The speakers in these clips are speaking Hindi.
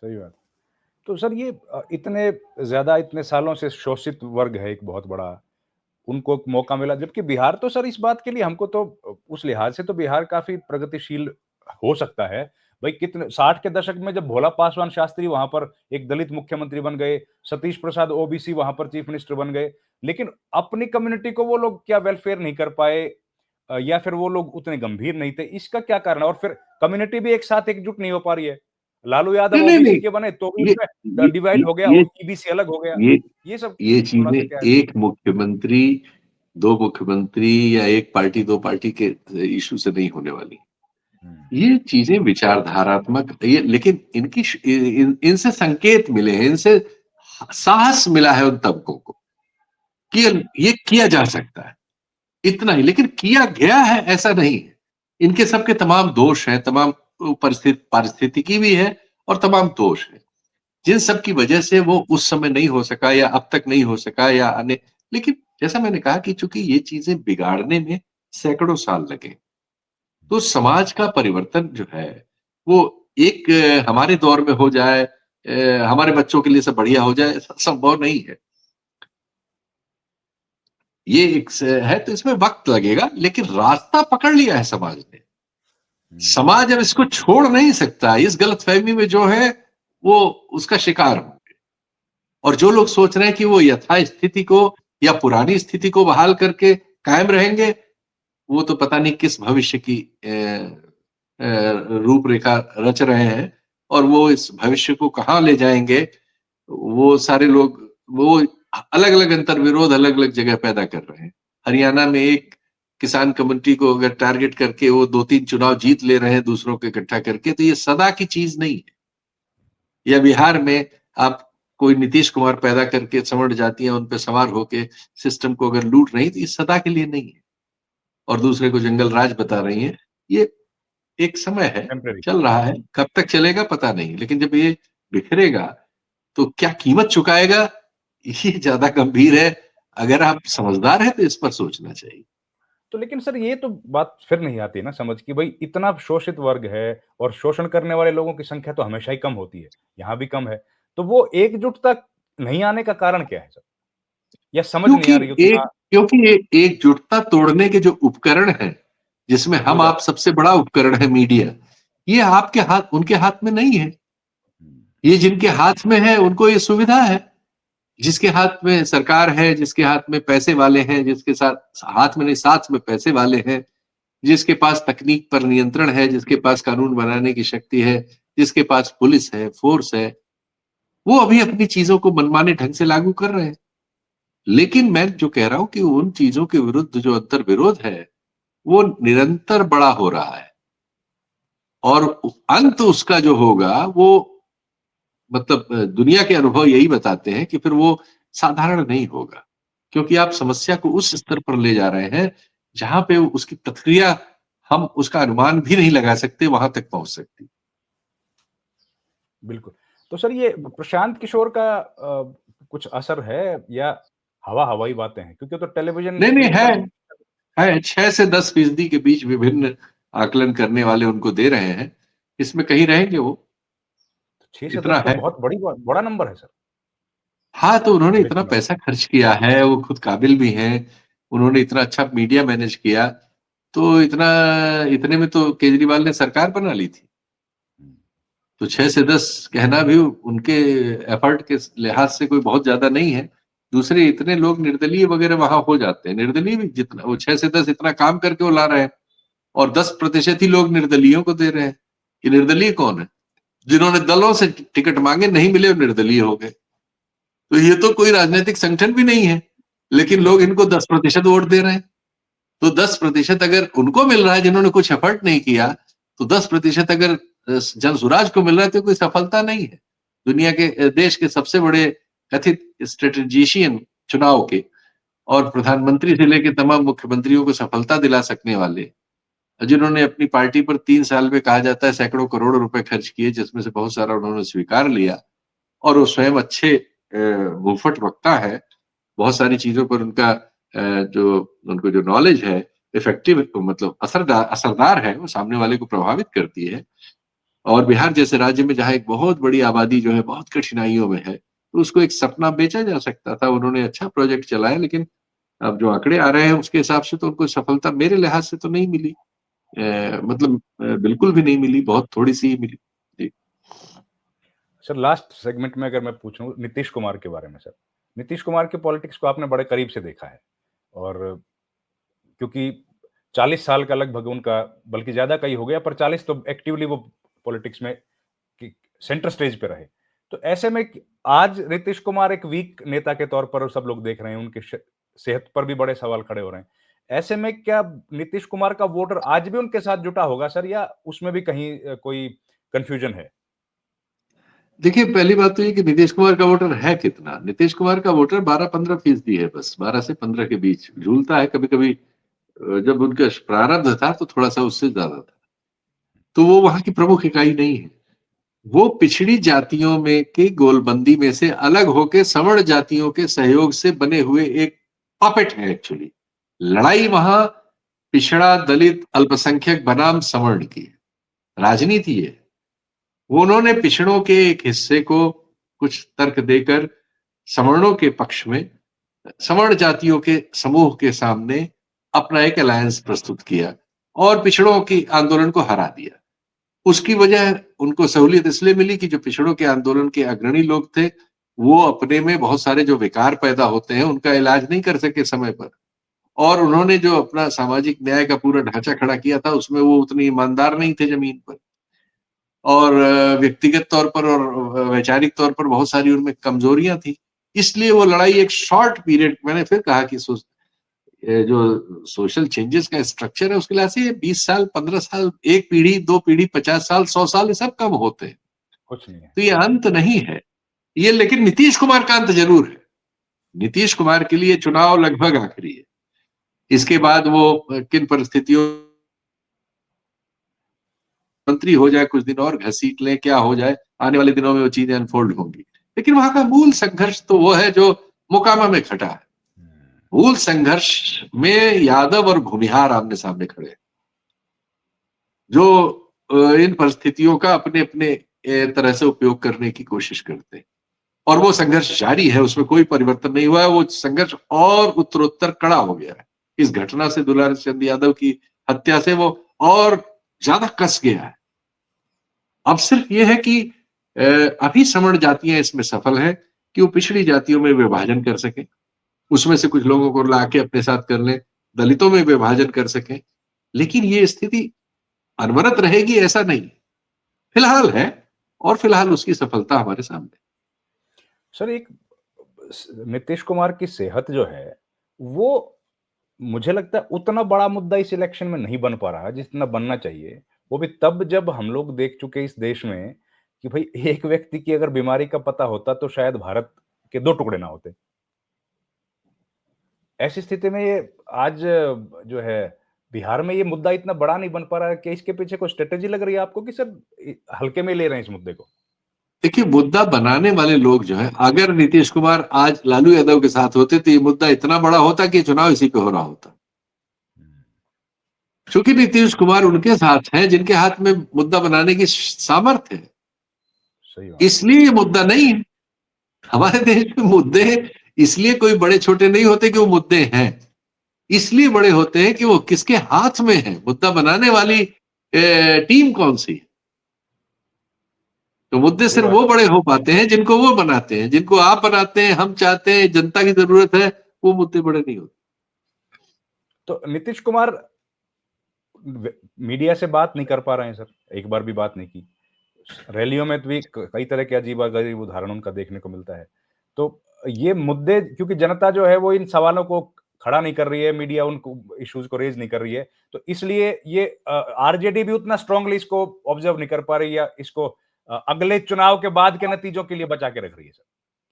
सही बात। तो सर ये इतने ज़्यादा इतने सालों से शोषित वर्ग है एक बहुत बड़ा, उनको एक मौका मिला, जबकि बिहार तो सर इस बात के लिए हमको तो उस लिहाज से तो बिहार काफ़ी प्रगतिशील हो सकता है। भई कितने 60 के दशक में जब भोला पासवान शास्त्री वहाँ पर एक दलित मुख्यमंत्री बन गए, सतीश प्रसाद ओबीसी वहाँ पर चीफ मिनिस्टर बन गए, लेकिन अपनी कम्युनिटी को वो लोग क्या वेलफेयर नहीं कर पाए या फिर वो लोग उतने गंभीर नहीं थे, इसका क्या कारण है? और फिर कम्युनिटी भी एक साथ एकजुट नहीं हो पा रही है। लालू यादव नहीं नहीं ओबीसी नहीं, के बने तो भी ये उसमें ये डिवाइड हो गया ये और ईबीसी अलग हो गया। ये ये सब ये थोड़ा-सा चीजें क्या है? एक मुख्यमंत्री, दो मुख्यमंत्री या एक पार्टी दो पार्टी के इशू से नहीं होने वाली। हुँ, ये चीजें विचारधारात्मक, ये लेकिन इनसे संकेत मिले हैं, इनसे साहस मिला है उन तबकों को कि ये किया जा सकता है, इतना ही। लेकिन किया गया है ऐसा नहीं है। इनके सबके तमाम दोष हैं, तमाम पारिस्थितिकी भी है और तमाम दोष है, जिन सब की वजह से वो उस समय नहीं हो सका या अब तक नहीं हो सका या आने। लेकिन जैसा मैंने कहा कि चूंकि ये चीजें बिगाड़ने में सैकड़ों साल लगे, तो समाज का परिवर्तन जो है वो एक हमारे दौर में हो जाए, हमारे बच्चों के लिए सब बढ़िया हो जाए, संभव नहीं है। ये एक है, तो इसमें वक्त लगेगा, लेकिन रास्ता पकड़ लिया है समाज ने। हुँ। समाज अब इसको छोड़ नहीं सकता। इस गलतफहमी में जो है वो उसका शिकार होंगे। और जो लोग सोच रहे हैं कि वो यथास्थिति को या पुरानी स्थिति को बहाल करके कायम रहेंगे, वो तो पता नहीं किस भविष्य की रूपरेखा रच रहे हैं। और वो इस भविष्य को कहाँ ले जाएंगे, वो सारे लोग वो अलग अलग अंतर्विरोध अलग अलग जगह पैदा कर रहे हैं। हरियाणा में एक किसान कम्युनिटी को अगर टारगेट करके वो दो तीन चुनाव जीत ले रहे हैं दूसरों को इकट्ठा करके, तो ये सदा की चीज नहीं है। या बिहार में आप कोई नीतीश कुमार पैदा करके सवर्ण जातियां उन पे सवार होके सिस्टम को अगर लूट रही, तो ये सदा के लिए नहीं है। और दूसरे को जंगल राज बता रही हैं। ये एक समय है, टेम्परेरी। चल रहा है, कब तक चलेगा पता नहीं, लेकिन जब ये बिखरेगा तो क्या कीमत चुकाएगा, ये ज्यादा गंभीर है। अगर आप समझदार हैं तो इस पर सोचना चाहिए। तो लेकिन सर ये तो बात फिर नहीं आती ना समझ कि भई इतना शोषित वर्ग है और शोषण करने वाले लोगों की संख्या तो हमेशा ही कम होती है, यहाँ भी कम है। तो वो एकजुटता नहीं आने का कारण क्या है सर? या समझ नहीं क्योंकि आ रही उतना क्योंकि ये एकजुटता तोड़ने के जो उपकरण हैं, जिसमें वो हम आप ज़्यादा सबसे बड़ा उपकरण है मीडिया, ये आपके हाथ उनके हाथ में नहीं है। हुँ, ये जिनके हाथ में है उनको ये सुविधा है। जिसके हाथ में सरकार है, जिसके हाथ में पैसे वाले हैं, जिसके साथ हाथ में नहीं साथ में पैसे वाले हैं, जिसके पास तकनीक पर नियंत्रण है, जिसके पास कानून बनाने की शक्ति है, जिसके पास पुलिस है, फोर्स है, वो अभी अपनी चीजों को मनमाने ढंग से लागू कर रहे हैं। लेकिन मैं जो कह रहा हूं कि उन चीजों के विरुद्ध जो अंतर विरोध है, वो निरंतर बड़ा हो रहा है। और सर अंत उसका जो होगा वो मतलब दुनिया के अनुभव यही बताते हैं कि फिर वो साधारण नहीं होगा। क्योंकि आप समस्या को उस स्तर पर ले जा रहे हैं जहां पे उसकी प्रक्रिया हम उसका अनुमान भी नहीं लगा सकते, वहां तक पहुंच सकती। बिल्कुल। तो सर ये प्रशांत किशोर का कुछ असर है या हवा-हवाई बातें हैं? क्योंकि वो तो टेलीविज़न नहीं नहीं, स्क्रीन पर है 6 से 10% के बीच विभिन्न आकलन करने वाले उनको दे रहे हैं। इसमें कहीं रहेंगे वो, 6 से 10 इतना तो है। बहुत बड़ा नंबर है सर, हाँ, तो उन्होंने बड़े इतना चुनाव पैसा खर्च किया है, वो खुद काबिल भी हैं, उन्होंने इतना अच्छा मीडिया मैनेज किया, तो इतने में तो केजरीवाल ने सरकार बना ली थी। हुँ, तो 6 से 10 कहना भी उनके एफर्ट के लिहाज से कोई बहुत ज्यादा नहीं है। दूसरे इतने लोग निर्दलीय वगैरह वहां हो जाते हैं, निर्दलीय भी जितना वो 6 से 10 इतना काम करके वो ला रहे हैं, और 10% ही लोग निर्दलीयों को दे रहे हैं। ये निर्दलीय कौन है? जिन्होंने दलों से टिकट मांगे नहीं मिले, वो निर्दलीय हो गए। तो ये तो कोई राजनीतिक संगठन भी नहीं है, लेकिन लोग बिल्कुल। इनको 10% वोट दे रहे हैं। तो 10% अगर उनको मिल रहा है जिन्होंने कुछ एफर्ट नहीं किया, तो 10% अगर जन सुराज को मिल रहा है तो कोई सफलता नहीं है। दुनिया के देश के सबसे बड़े कथित स्ट्रेटेजिशियन चुनाव के और प्रधानमंत्री से लेकर तमाम मुख्यमंत्रियों को सफलता दिला सकने वाले, जिन्होंने अपनी पार्टी पर 3 साल में कहा जाता है सैकड़ों करोड़ रुपए खर्च किए, जिसमें से बहुत सारा उन्होंने स्वीकार लिया, और वो स्वयं अच्छे मुंहफट वक्ता है। बहुत सारी चीजों पर उनका जो उनको जो नॉलेज है, इफेक्टिव मतलब असरदार असरदार है, वो सामने वाले को प्रभावित करती है। और बिहार जैसे राज्य में जहाँ एक बहुत बड़ी आबादी जो है बहुत कठिनाइयों में है, तो उसको एक सपना बेचा जा सकता था। उन्होंने अच्छा प्रोजेक्ट चलाया, लेकिन अब जो आंकड़े आ रहे हैं उसके हिसाब से तो उनको सफलता मेरे लिहाज से तो नहीं मिली। मतलब बिल्कुल भी नहीं मिली, बहुत थोड़ी-सी ही मिली। जी। सर लास्ट सेगमेंट में अगर मैं पूछूँ नीतीश कुमार के बारे में सर। नीतीश कुमार के पॉलिटिक्स को आपने बड़े करीब से देखा है और क्योंकि 40 साल का लगभग उनका बल्कि ज़्यादा का ही हो गया पर 40 तो एक्टिवली वो पॉलिटिक्स में कि सेंटर स्टेज पे रहे। तो ऐसे में क आज नीतीश कुमार एक वीक नेता के तौर पर सब लोग देख रहे हैं, उनकी सेहत पर भी बड़े सवाल खड़े हो रहे हैं। ऐसे में क्या नीतीश कुमार का वोटर आज भी उनके साथ जुटा होगा सर या उसमें भी कहीं कोई कन्फ्यूजन है? देखिए, पहली बात तो ये कि नीतीश कुमार का वोटर है कितना? नीतीश कुमार का वोटर 12-15% है बस, 12 से 15 के बीच। झूलता है कभी-कभी। जब उनका प्रारब्ध था तो थोड़ा-सा उससे ज़्यादा था। तो वो वहाँ की प्रमुख इकाई नहीं है। वो पिछड़ी जातियों में की गोलबंदी में से अलग होके सवर्ण जातियों के सहयोग से बने हुए एक पपेट है एक्चुअली। लड़ाई वहाँ पिछड़ा, दलित, अल्पसंख्यक बनाम सवर्ण की है। राजनीति ये है। वो उन्होंने पिछड़ों के एक हिस्से को कुछ तर्क देकर सवर्णों के पक्ष में, सवर्ण जातियों के समूह के सामने अपना एक अलायंस प्रस्तुत किया और पिछड़ों की आंदोलन को हरा दिया। उसकी वजह उनको सहूलियत इसलिए मिली कि जो पिछड़ों के आंदोलन के अग्रणी लोग थे, वो अपने में बहुत सारे जो विकार पैदा होते हैं, उनका इलाज नहीं कर सके समय पर। और उन्होंने जो अपना सामाजिक न्याय का पूरा ढांचा खड़ा किया था, उसमें वो उतने ईमानदार नहीं थे ज़मीन पर। और व्यक्तिगत तौर पर और वैचारिक तौर पर बहुत सारी उनमें कमजोरियां थी। इसलिए वो लड़ाई एक शॉर्ट पीरियड, मैंने फिर कहा कि जो सोशल चेंजेस का स्ट्रक्चर है उसके लिहाज से 20 साल, 15 साल, 1 पीढ़ी, 2 पीढ़ी, 50 साल, 100 साल, ये सब कम होते हैं। कुछ नहीं है। तो ये अंत नहीं है। ये लेकिन नीतीश कुमार का अंत ज़रूर है। नीतीश कुमार के लिए चुनाव लगभग आखिरी है। इसके बाद वो किन परिस्थितियों मंत्री हो जाए, कुछ दिन और घसीट लें, क्या हो जाए, आने वाले दिनों में वो चीजें अनफोल्ड होंगी। लेकिन वहां का मूल संघर्ष तो वो है जो मोकामा में खटा है। हुँ, मूल संघर्ष में यादव और भूमिहार आमने-सामने खड़े हैं, जो इन परिस्थितियों का अपने-अपने तरह से उपयोग करने की कोशिश करते हैं। और वो संघर्ष जारी है, उसमें कोई परिवर्तन नहीं हुआ है, वो संघर्ष और उत्तरोत्तर कड़ा हो गया है। इस घटना से, दुलारी चंद यादव की हत्या से वो और ज्यादा कस गया है। अब सिर्फ ये है कि अभी सवर्ण जातियां इसमें सफल हैं कि वो पिछड़ी जातियों में विभाजन कर सकें, उसमें से कुछ लोगों को लाके अपने साथ कर लें, दलितों में विभाजन कर सकें। लेकिन ये स्थिति अनवरत रहेगी ऐसा नहीं। फिलहाल है और फिलहाल उसकी सफलता हमारे सामने। सर एक नीतीश कुमार की सेहत जो है, वो मुझे लगता है उतना बड़ा मुद्दा इस इलेक्शन में नहीं बन पा रहा है, जितना बनना चाहिए। वो भी तब जब हम लोग देख चुके इस देश में कि भई एक व्यक्ति की अगर बीमारी का पता होता तो शायद भारत के 2 टुकड़े ना होते। ऐसी स्थिति में ये आज जो है बिहार में ये मुद्दा इतना बड़ा नहीं बन पा रहा है कि इसके पीछे कोई स्ट्रैटेजी लग रही है आपको कि सर हल्के में ले रहे हैं इस मुद्दे को? देखिए, मुद्दा बनाने वाले लोग जो हैं, अगर नीतीश कुमार आज लालू यादव के साथ होते तो ये मुद्दा इतना बड़ा होता कि चुनाव इसी पे हो रहा होता। हुँ, क्योंकि नीतीश कुमार उनके साथ हैं जिनके हाथ में मुद्दा बनाने की सामर्थ्य है। सही बात है। इसलिए ये मुद्दा नहीं है। हमारे देश में मुद्दे इसलिए कोई बड़े छोटे नहीं होते कि वो मुद्दे हैं। इसलिए बड़े होते हैं कि वो किसके हाथ में है, मुद्दा बनाने वाली टीम कौन सी है। तो मुद्दे सही सिर्फ बात वो बड़े हो पाते हैं जिनको वो बनाते हैं, जिनको आप बनाते हैं, हम चाहते हैं, जनता की जरूरत है, वो मुद्दे बड़े नहीं होते। तो नीतीश कुमार व मीडिया से बात नहीं कर पा रहे हैं सर, एक बार भी बात नहीं की। रैलियों में तो भी कई तरह के अजीब-गरीब उदाहरण उनका देखने को मिलता है। तो ये मुद्दे क्योंकि जनता जो है वो इन सवालों को खड़ा नहीं कर रही है, मीडिया उनको इश्यूज़ को रेज़ नहीं कर रही है, तो इसलिए ये आरजेडी भी उतना स्ट्रांगली इसको ऑब्ज़र्व नहीं कर पा रही या इसको अगले चुनाव के बाद के नतीजों के लिए बचा के रख रही है सर,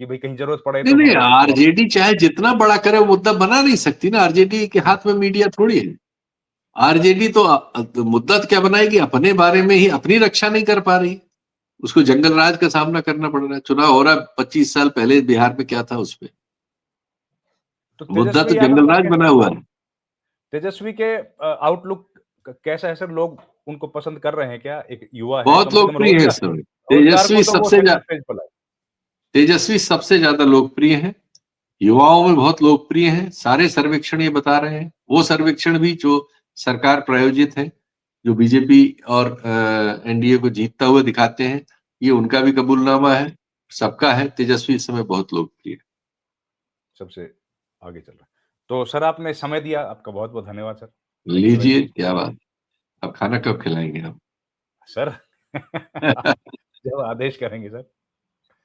कि भई कहीं ज़रूरत पड़े नहीं तो नहीं, हम लोग इसको वापस आरजेडी चाहे जितना बड़ा करे वो मुद्दा बना नहीं सकती ना। आरजेडी के हुँ, हाथ में मीडिया थोड़ी है। आरजेडी तो मुद्दा तो क्या बनाएगी, अपने बारे में ही अपनी रक्षा नहीं कर पा रही। उसको जंगल राज का सामना करना पड़ रहा है। चुनाव हो रहा है 25 साल पहले बिहार में क्या था उसपे। तो मुद्दा तो तेजस्वी यादव जंगल का राज क्या बना हुआ है। तेजस्वी के आउटलुक कैसा है सर? लोग उनको पसंद कर रहे हैं क्या? एक युवा है, बहुत कम से कम लोकप्रिय है इस समय। रोज़गार को तो वो सेंटर स्टेज पर लाए। तेजस्वी सबसे ज़्यादा लोकप्रिय है। युवाओं में बहुत लोकप्रिय हैं, सारे सर्वेक्षण ये बता रहे हैं। वो सर्वेक्षण भी जो सरकार प्रायोजित है, जो बीजेपी और एनडीए को जीतता हुआ दिखाते हैं, ये उनका भी कबूलनामा है, सबका है। तेजस्वी इस समय बहुत लोकप्रिय है। सबसे आगे चल रहा है। तो सर आपने समय दिया, आपका बहुत-बहुत धन्यवाद सर। थैंक यू वेरी लीजिए, मच। क्या बात! अब खाना कब खिलाएँगे हम? सर जब आदेश करेंगे सर।